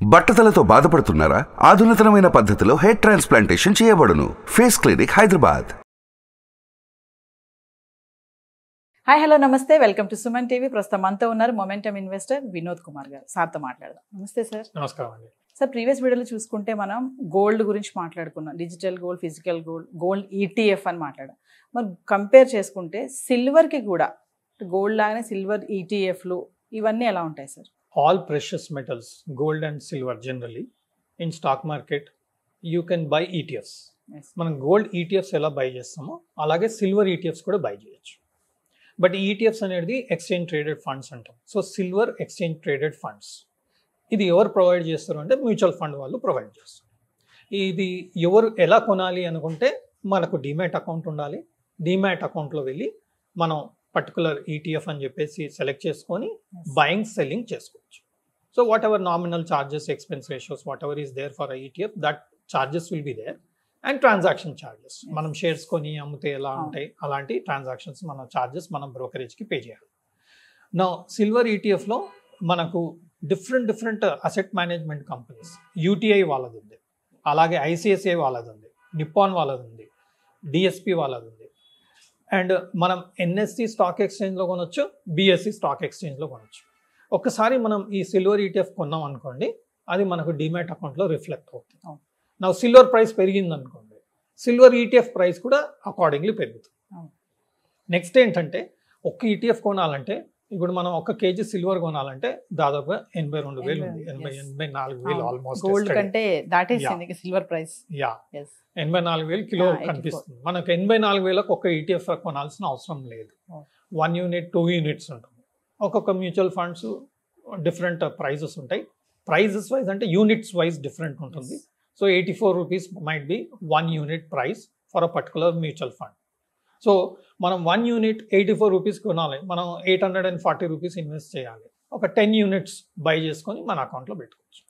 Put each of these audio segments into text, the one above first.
బట్టతలతో బాధపడుతున్నారా? ఆధునితనమైన పద్ధతిలో hair transplantation చేయబడును. Face clinic, Hyderabad. Hi hello నమస్తే, వెల్కమ్ టు సుమన్ టీవీ. ప్రస్తుతం మనతో ఉన్నారు మొమెంటమ్ ఇన్వెస్టర్ వినోద్ కుమార్ గారు. సార్తో మాట్లాడదాం. నమస్తే సార్. నమస్కారం అండి. సార్, ప్రీవియస్ వీడియోలో చూసుకుంటే మనం గోల్డ్ గురించి మాట్లాడుకున్నాం. Digital gold, physical gold, gold ETF అని మాట్లాడాం. మరి కంపేర్ చేసుకుంటే సిల్వర్కి కూడా గోల్డ్ లాగానే సిల్వర్ ఈటీఎఫ్లు ఇవన్నీ ఎలా ఉంటాయి sir? All precious metals, gold and silver generally, in stock market, you can buy ETFs. మనం గోల్డ్ ఈటీఎఫ్స్ ఎలా బై చేస్తామో అలాగే సిల్వర్ ఈటీఎఫ్స్ కూడా బై చేయొచ్చు. బట్ ఈటీఎఫ్స్ అనేది ఎక్స్చేంజ్ ట్రేడెడ్ ఫండ్స్ అంటాం. So silver exchange traded funds ఇది ఎవరు ప్రొవైడ్ చేస్తారు అంటే మ్యూచువల్ ఫండ్ వాళ్ళు ప్రొవైడ్ చేస్తారు. ఇది ఎవరు ఎలా కొనాలి అనుకుంటే మనకు డిమాట్ అకౌంట్ ఉండాలి. డిమాట్ అకౌంట్లో వెళ్ళి మనం పర్టికులర్ ఈటీఎఫ్ అని చెప్పేసి సెలెక్ట్ చేసుకొని బయింగ్ సెల్లింగ్ చేసుకోవచ్చు. So whatever nominal charges, expense ratios, whatever is there for ETF, that charges will be there. And transaction charges, మనం షేర్స్ కొని అమ్మితే ఎలా ఉంటాయి అలాంటి ట్రాన్సాక్షన్స్ మన చార్జెస్ మనం బ్రోకరేజ్కి పే చేయాలి. నా సిల్వర్ ఈటీఎఫ్లో మనకు different asset management companies, UTI వాళ్ళది ఉంది, అలాగే ఐసిఐసిఐ వాళ్ళది ఉంది, నిప్పాన్ వాళ్ళది ఉంది, డిఎస్పి వాళ్ళది ఉంది. అండ్ మనం ఎన్ఎస్సి స్టాక్ ఎక్స్చేంజ్లో కొనొచ్చు, బిఎస్సి స్టాక్ ఎక్స్చేంజ్లో కొనొచ్చు. ఒక్కసారి మనం ఈ సిల్వర్ ఈటీఎఫ్ కొన్నాం అనుకోండి, అది మనకు డిమాట్ అకౌంట్లో రిఫ్లెక్ట్ అవుతుంది. నా సిల్వర్ ప్రైస్ పెరిగింది అనుకోండి, సిల్వర్ ఈటీఎఫ్ ప్రైస్ కూడా అకార్డింగ్లీ పెరుగుతుంది. నెక్స్ట్ ఏంటంటే, ఒక్క ఈటీఎఫ్ కొనాలంటే ఇప్పుడు మనం 1 కేజీ సిల్వర్ కొనాలంటే దాదాపుగా 82,000 ఉంది, 84,000 ఆల్మోస్ట్. గోల్డ్ కంటే దాటేసింది సిల్వర్ ప్రైస్. 84,000 కిలో కనిపిస్తుంది. మనకు 84,000కు ఒక ఈటీఎఫ్ కొనాల్సిన అవసరం లేదు. 1 యూనిట్, 2 యూనిట్స్ ఉంటుంది. ఒక్కొక్క మ్యూచువల్ ఫండ్స్ డిఫరెంట్ ప్రైజెస్ ఉంటాయి. ప్రైజెస్ వైజ్ అంటే యూనిట్స్ వైజ్ డిఫరెంట్ ఉంటుంది. So 84 rupees might be 1 unit price for a particular mutual fund. So మనం 1 యూనిట్ 84 రూపీస్ కొనాలి, మనం 840 రూపీస్ ఇన్వెస్ట్ చేయాలి. ఒక 10 యూనిట్స్ బై చేసుకొని మన అకౌంట్లో పెట్టుకోవచ్చు.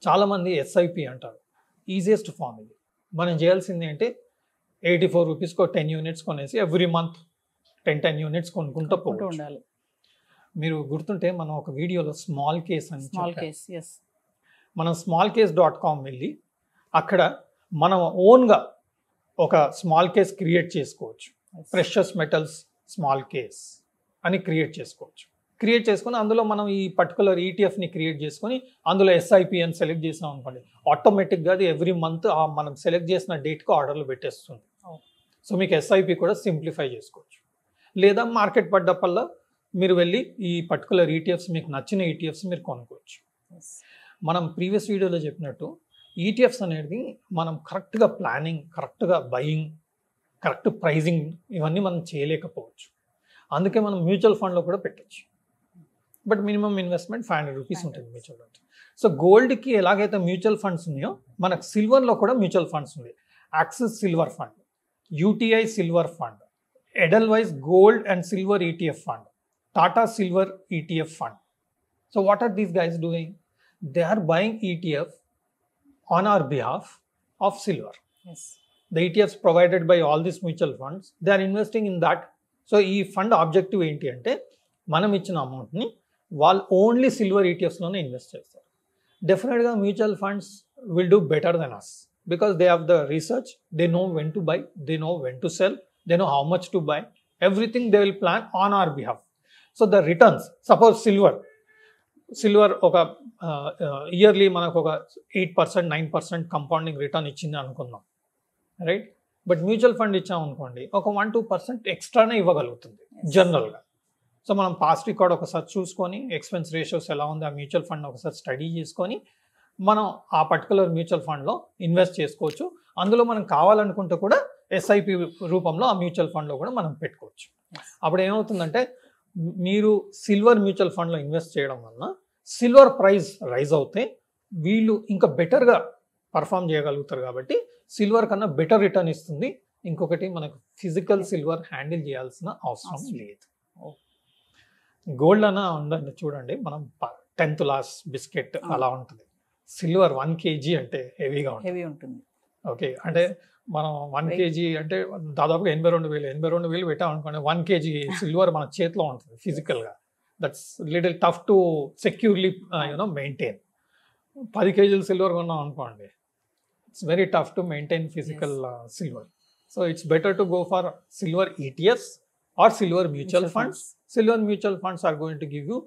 చాలామంది ఎస్ఐపి అంటారు, ఈజియెస్ట్ ఫామ్ ఇది. మనం చేయాల్సింది అంటే 84 రూపీస్కి 10 యూనిట్స్ కొనేసి ఎవ్రీ మంత్ 10 యూనిట్స్ కొనుక్కుంటూ ఉండాలి. మీరు గుర్తుంటే మనం ఒక వీడియోలో స్మాల్ కేస్ అని మనం smallcase.com వెళ్ళి అక్కడ మనం ఓన్గా ఒక స్మాల్ కేస్ క్రియేట్ చేసుకోవచ్చు. ప్రెషస్ మెటల్స్ స్మాల్ కేస్ అని క్రియేట్ చేసుకోవచ్చు. క్రియేట్ చేసుకొని అందులో మనం ఈ పర్టికులర్ ఈటీఎఫ్ని క్రియేట్ చేసుకొని అందులో ఎస్ఐపి అని సెలెక్ట్ చేసాం అనుకోండి, ఆటోమేటిక్గా అది ఎవ్రీ మంత్ మనం సెలెక్ట్ చేసిన డేట్కి ఆర్డర్లు పెట్టేస్తుంది. సో మీకు ఎస్ఐపి కూడా సింప్లిఫై చేసుకోవచ్చు. లేదా మార్కెట్ పడ్డప్పల్లా మీరు వెళ్ళి ఈ పర్టికులర్ ఈటీఎఫ్స్, మీకు నచ్చిన ఈటీఎఫ్స్ మీరు కొనుక్కోవచ్చు. మనం ప్రీవియస్ వీడియోలో చెప్పినట్టు ఈటీఎఫ్స్ అనేది మనం కరెక్ట్గా ప్లానింగ్, కరెక్ట్గా బయింగ్, కరెక్ట్ ప్రైజింగ్ ఇవన్నీ మనం చేయలేకపోవచ్చు. అందుకే మనం మ్యూచువల్ ఫండ్లో కూడా పెట్టచ్చు. బట్ మినిమం ఇన్వెస్ట్మెంట్ 500 రూపీస్ ఉంటుంది మ్యూచువల్ ఫండ్. సో గోల్డ్కి ఎలాగైతే మ్యూచువల్ ఫండ్స్ ఉన్నాయో మనకు సిల్వర్లో కూడా మ్యూచువల్ ఫండ్స్ ఉన్నాయి. Axis silver fund, UTI silver fund, Edelweiss gold and silver ETF fund, Tata silver ETF fund. So what are these guys doing? They are buying ETF on our behalf of silver. The ETFs provided by all these mutual funds, they are investing in that. So ఈ fund objective ఏంటి అంటే మనం ఇచ్చిన అమౌంట్ని వాళ్ళు only silver ఈటీఎఫ్స్లోనే invest చేస్తారు. డెఫినెట్గా mutual funds will do better than us because they have the research, they know when to buy, they know when to sell, they know how much to buy, everything they will plan on our behalf. So the returns, suppose silver ఒక yearly మనకు ఒక 8%, 9% compounding return ఇచ్చింది అనుకుందాం, right? But mutual fund ఇచ్చామనుకోండి ఒక 1-2% ఎక్స్ట్రానే ఇవ్వగలుగుతుంది జనరల్గా. So మనం past record ఒకసారి చూసుకొని, ఎక్స్పెన్స్ రేషియోస్ ఎలా ఉంది ఆ మ్యూచువల్ ఫండ్ ఒకసారి స్టడీ చేసుకొని మనం ఆ పర్టికులర్ మ్యూచువల్ ఫండ్లో ఇన్వెస్ట్ చేసుకోవచ్చు. అందులో మనం కావాలనుకుంటే కూడా ఎస్ఐపి రూపంలో ఆ మ్యూచువల్ ఫండ్లో కూడా మనం పెట్టుకోవచ్చు. అప్పుడు ఏమవుతుందంటే మీరు సిల్వర్ మ్యూచువల్ ఫండ్లో ఇన్వెస్ట్ చేయడం వలన సిల్వర్ ప్రైస్ రైజ్ అవుతే వీళ్ళు ఇంకా బెటర్గా పర్ఫామ్ చేయగలుగుతారు. కాబట్టి సిల్వర్ కన్నా బెటర్ రిటర్న్ ఇస్తుంది. ఇంకొకటి, మనకు ఫిజికల్ సిల్వర్ హ్యాండిల్ చేయాల్సిన అవసరం లేదు. గోల్డ్ అన్న ఉందండి, చూడండి మనం 10th లాస్ బిస్కెట్ అలా ఉంటుంది. సిల్వర్ 1 కేజీ అంటే హెవీగా ఉంటుంది. ఓకే, అంటే మనం 1 కేజీ అంటే దాదాపుగా 82,000 పెట్టామనుకోండి, 1 కేజీ సిల్వర్ మన చేతిలో ఉంటుంది ఫిజికల్గా. That's little tough to securely maintain. 10 కేజీలు సిల్వర్ కొన్నాం అనుకోండి, it's very tough to maintain physical silver. So it's better to go for silver ETFs or silver mutual funds. Silver mutual funds are going to give you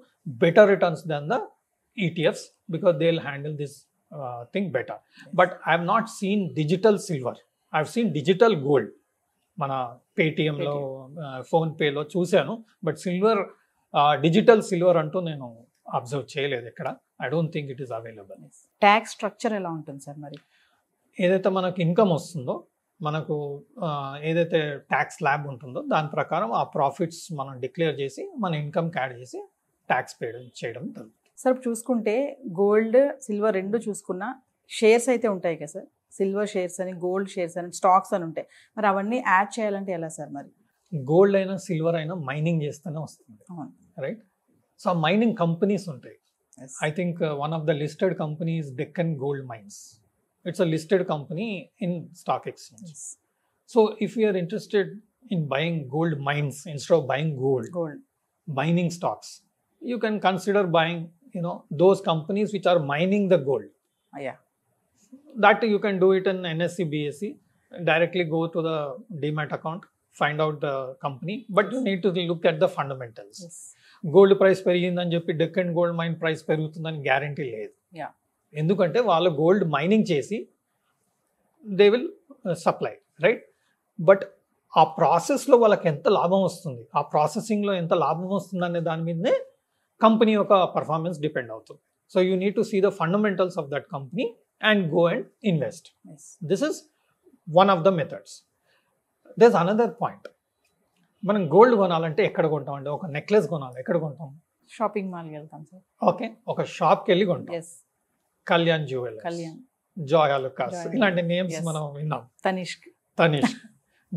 better returns than the ETFs because they'll handle this thing better. But I have not seen digital silver. I have seen digital gold. మన పేటిఎంలో ఫోన్పేలో చూశాను, but silver digital silver అంటూ నేను observe చేయలేదు ఎక్కడ. I don't think it is available. Tax structure ఎలా ఉంటుంది sir మరి? ఏదైతే మనకు ఇన్కమ్ వస్తుందో, మనకు ఏదైతే ట్యాక్స్ స్లాబ్ ఉంటుందో దాని ప్రకారం ఆ ప్రాఫిట్స్ మనం డిక్లేర్ చేసి మన ఇన్కమ్కి యాడ్ చేసి ట్యాక్స్ పే చేయడం జరుగుతుంది. సార్ చూసుకుంటే గోల్డ్ సిల్వర్ రెండు చూసుకున్నా షేర్స్ అయితే ఉంటాయి కదా సార్, సిల్వర్ షేర్స్ అని, గోల్డ్ షేర్స్ అని, స్టాక్స్ అని ఉంటాయి. మరి అవన్నీ యాడ్ చేయాలంటే ఎలా సార్ మరి? గోల్డ్ అయినా సిల్వర్ అయినా మైనింగ్ చేస్తేనే వస్తుంది, రైట్? సో మైనింగ్ కంపెనీస్ ఉంటాయి. I think one of the listed companies Deccan gold mines. It's a listed company in stock exchange. So if you are interested in buying gold mines instead of buying gold, mining stocks, you can consider buying, those companies which are mining the gold. Yeah. That you can do it in NSE, BSE, directly go to the Demat account, find out the company, but you need to look at the fundamentals. Yes. Gold price పెరిగిందని చెప్పి Deccan gold mine price పెరుగుతుందని guarantee లేదు. Yeah. ఎందుకంటే వాళ్ళు gold mining చేసి they will supply, right? But ఆ ప్రాసెస్లో వాళ్ళకి ఎంత లాభం వస్తుంది, ఆ ప్రాసెసింగ్లో ఎంత లాభం వస్తుంది అనే దాని మీదనే కంపెనీ యొక్క పర్ఫార్మెన్స్ డిపెండ్ అవుతుంది. So you need to see the fundamentals of that company and go and invest. This is one of the methods. This is another point. మనం గోల్డ్ కొనాలంటే ఎక్కడ కొంటాం అంటే, ఒక నెక్లెస్ కొనాలి ఎక్కడ కొంటాం? షాపింగ్ మాల్కి వెళ్తాం సార్. ఓకే, ఒక షాప్కి వెళ్ళి కొంటాం. కళ్యాణ్ జ్యువెలర్స్, జాయ్ ఆలుకాస్, ఇలాంటి నేమ్స్ మనం విన్నాం. Tanishq.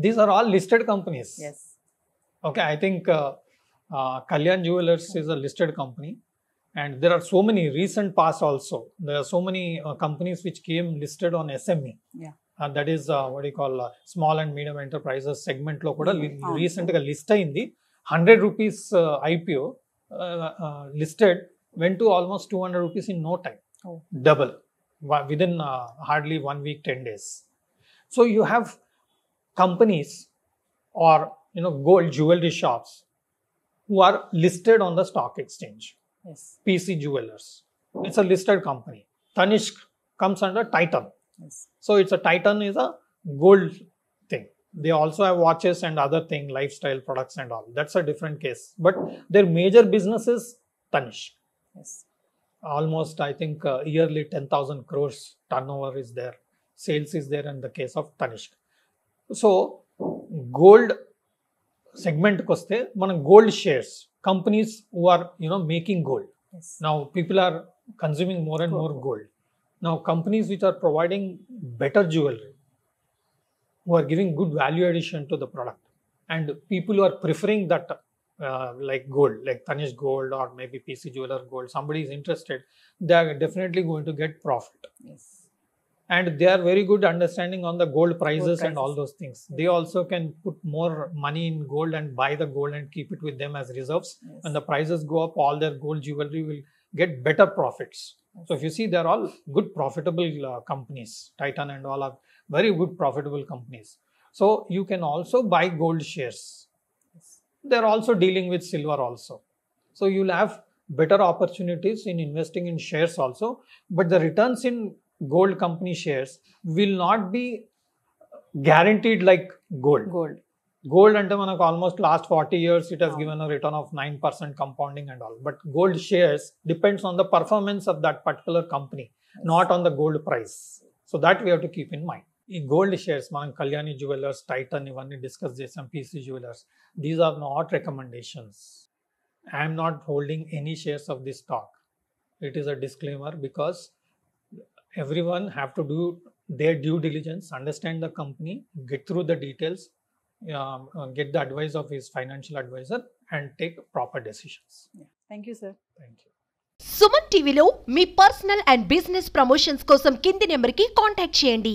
These are all listed companies. Okay, I think Kalyan jewellers is a listed company and there are so many recent past also. There are so many companies which came listed on SME. That is what you call small and medium enterprises segment lo kuda recent ga list ayindi. 100 rupees IPO listed went to almost 200 rupees in no time. Double within hardly 1 week, 10 days. So you have companies or gold jewelry shops who are listed on the stock exchange. PC Jewelers, it's a listed company. Tanishq comes under Titan. So it's a Titan is a gold thing. They also have watches and other thing, lifestyle products and all. That's a different case. But their major business is Tanishq. Almost, I think, yearly 10,000 crores turnover is there. Sales is there in the case of Tanishq. So, gold segment koste, mana gold shares, companies who are, making gold. Now, people are consuming more and more gold. Now, companies which are providing better jewelry, who are giving good value addition to the product, and people who are preferring that like gold, like Tanishq gold or maybe PC Jeweler gold, somebody is interested, they are definitely going to get profit. And they are very good understanding on the gold prices and all those things. They also can put more money in gold and buy the gold and keep it with them as reserves. When the prices go up, all their gold jewelry will get better profits. So if you see, they are all good profitable companies. Titan and all are very good profitable companies. So you can also buy gold shares. They are also dealing with silver also. So you'll have better opportunities in investing in shares also. But the returns in gold company shares will not be guaranteed like gold. Gold ante manaku almost last 40 years it has given a return of 9% compounding and all. But gold shares depends on the performance of that particular company, not on the gold price. So that we have to keep in mind. ఈ gold shares మనం Kalyani jewellers, Titan ఇవన్నీ discuss చేసాం, PC jewellers. These are not recommendations. I'm not holding any shares of this stock. It is a disclaimer because everyone have to do their due diligence, understand the company, get through the details, get the advice of his financial advisor and take proper decisions. Thank you, sir. Thank you. Suman టీవీలో మీ personal and business promotions కోసం కింది నెంబర్కి contact చేయండి.